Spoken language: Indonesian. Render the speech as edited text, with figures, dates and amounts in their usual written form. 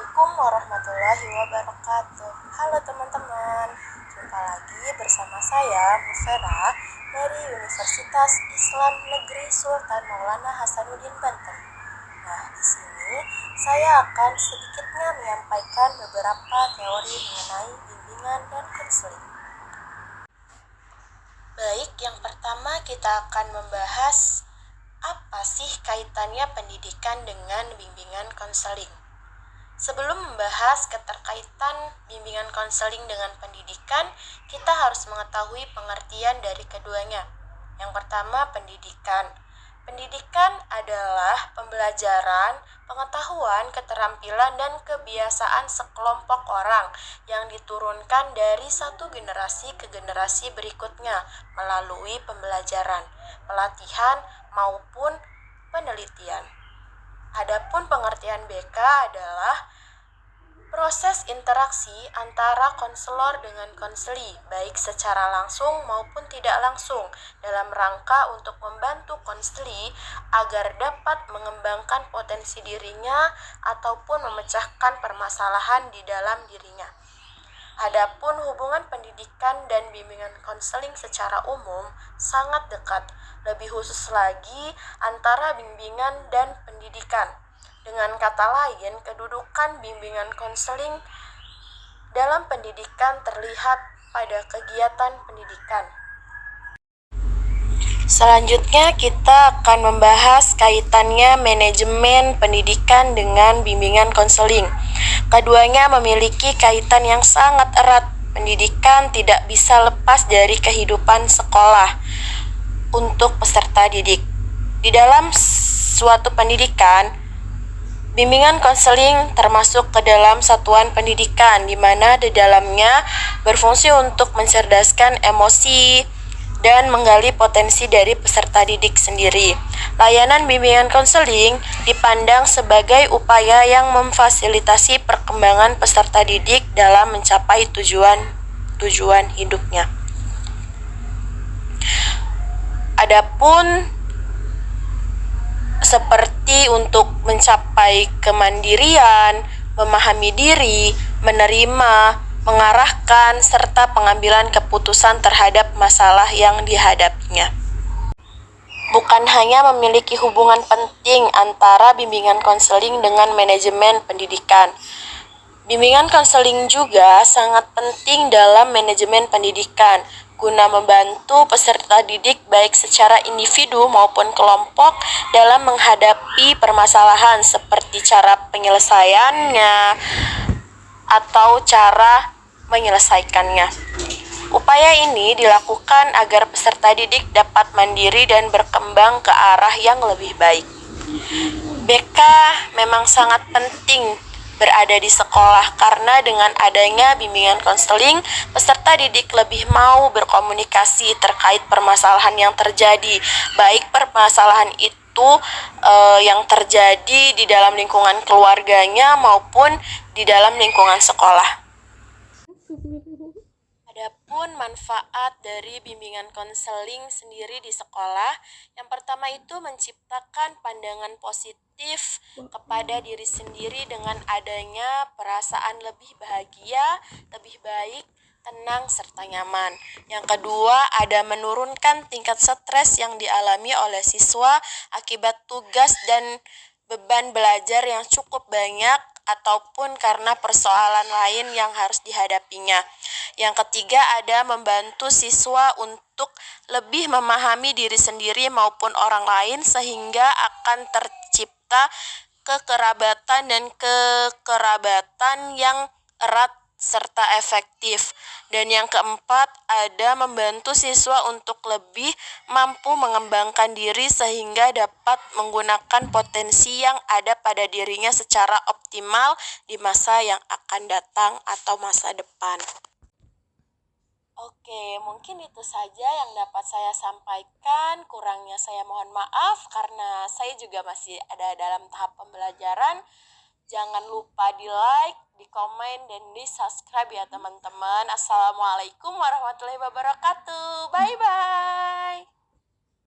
Assalamualaikum warahmatullahi wabarakatuh. Halo teman-teman, jumpa lagi bersama saya Mufera dari Universitas Islam Negeri Sultan Maulana Hasanuddin Banten. Nah, di sini saya akan sedikitnya menyampaikan beberapa teori mengenai bimbingan dan konseling. Baik, yang pertama kita akan membahas apa sih kaitannya pendidikan dengan bimbingan konseling. Sebelum membahas keterkaitan bimbingan konseling dengan pendidikan, kita harus mengetahui pengertian dari keduanya. Yang pertama, pendidikan. Pendidikan adalah pembelajaran, pengetahuan, keterampilan, dan kebiasaan sekelompok orang yang diturunkan dari satu generasi ke generasi berikutnya melalui pembelajaran, pelatihan, maupun penelitian. Adapun pengertian BK adalah proses interaksi antara konselor dengan konseli, baik secara langsung maupun tidak langsung, dalam rangka untuk membantu konseli agar dapat mengembangkan potensi dirinya ataupun memecahkan permasalahan di dalam dirinya. Adapun hubungan pendidikan dan bimbingan konseling secara umum sangat dekat, lebih khusus lagi antara bimbingan dan pendidikan. Dengan kata lain, kedudukan bimbingan konseling dalam pendidikan terlihat pada kegiatan pendidikan. Selanjutnya kita akan membahas kaitannya manajemen pendidikan dengan bimbingan konseling. Keduanya memiliki kaitan yang sangat erat. Pendidikan tidak bisa lepas dari kehidupan sekolah untuk peserta didik. Di dalam suatu pendidikan, bimbingan konseling termasuk ke dalam satuan pendidikan, di mana di dalamnya berfungsi untuk mencerdaskan emosi dan menggali potensi dari peserta didik sendiri. Layanan bimbingan konseling dipandang sebagai upaya yang memfasilitasi perkembangan peserta didik dalam mencapai tujuan hidupnya. Adapun seperti untuk mencapai kemandirian, memahami diri, menerima, mengarahkan, serta pengambilan keputusan terhadap masalah yang dihadapinya. Bukan hanya memiliki hubungan penting antara bimbingan konseling dengan manajemen pendidikan. Bimbingan konseling juga sangat penting dalam manajemen pendidikan, guna membantu peserta didik baik secara individu maupun kelompok dalam menghadapi permasalahan seperti cara penyelesaiannya atau cara menyelesaikannya. Upaya ini dilakukan agar peserta didik dapat mandiri dan berkembang ke arah yang lebih baik. BK memang sangat penting berada di sekolah karena dengan adanya bimbingan konseling, peserta didik lebih mau berkomunikasi terkait permasalahan yang terjadi, baik permasalahan itu yang terjadi di dalam lingkungan keluarganya maupun di dalam lingkungan sekolah. Adapun manfaat dari bimbingan konseling sendiri di sekolah, yang pertama itu menciptakan pandangan positif kepada diri sendiri dengan adanya perasaan lebih bahagia, lebih baik, tenang, serta nyaman. Yang kedua, ada menurunkan tingkat stres yang dialami oleh siswa akibat tugas dan beban belajar yang cukup banyak ataupun karena persoalan lain yang harus dihadapinya. Yang ketiga, ada membantu siswa untuk lebih memahami diri sendiri maupun orang lain sehingga akan tercipta kekerabatan yang erat serta efektif. Dan yang keempat, ada membantu siswa untuk lebih mampu mengembangkan diri sehingga dapat menggunakan potensi yang ada pada dirinya secara optimal di masa yang akan datang atau masa depan. Oke, mungkin itu saja yang dapat saya sampaikan. Kurangnya saya mohon maaf karena saya juga masih ada dalam tahap pembelajaran. Jangan lupa di like, di komen, dan di subscribe ya teman-teman. Assalamualaikum warahmatullahi wabarakatuh. Bye-bye.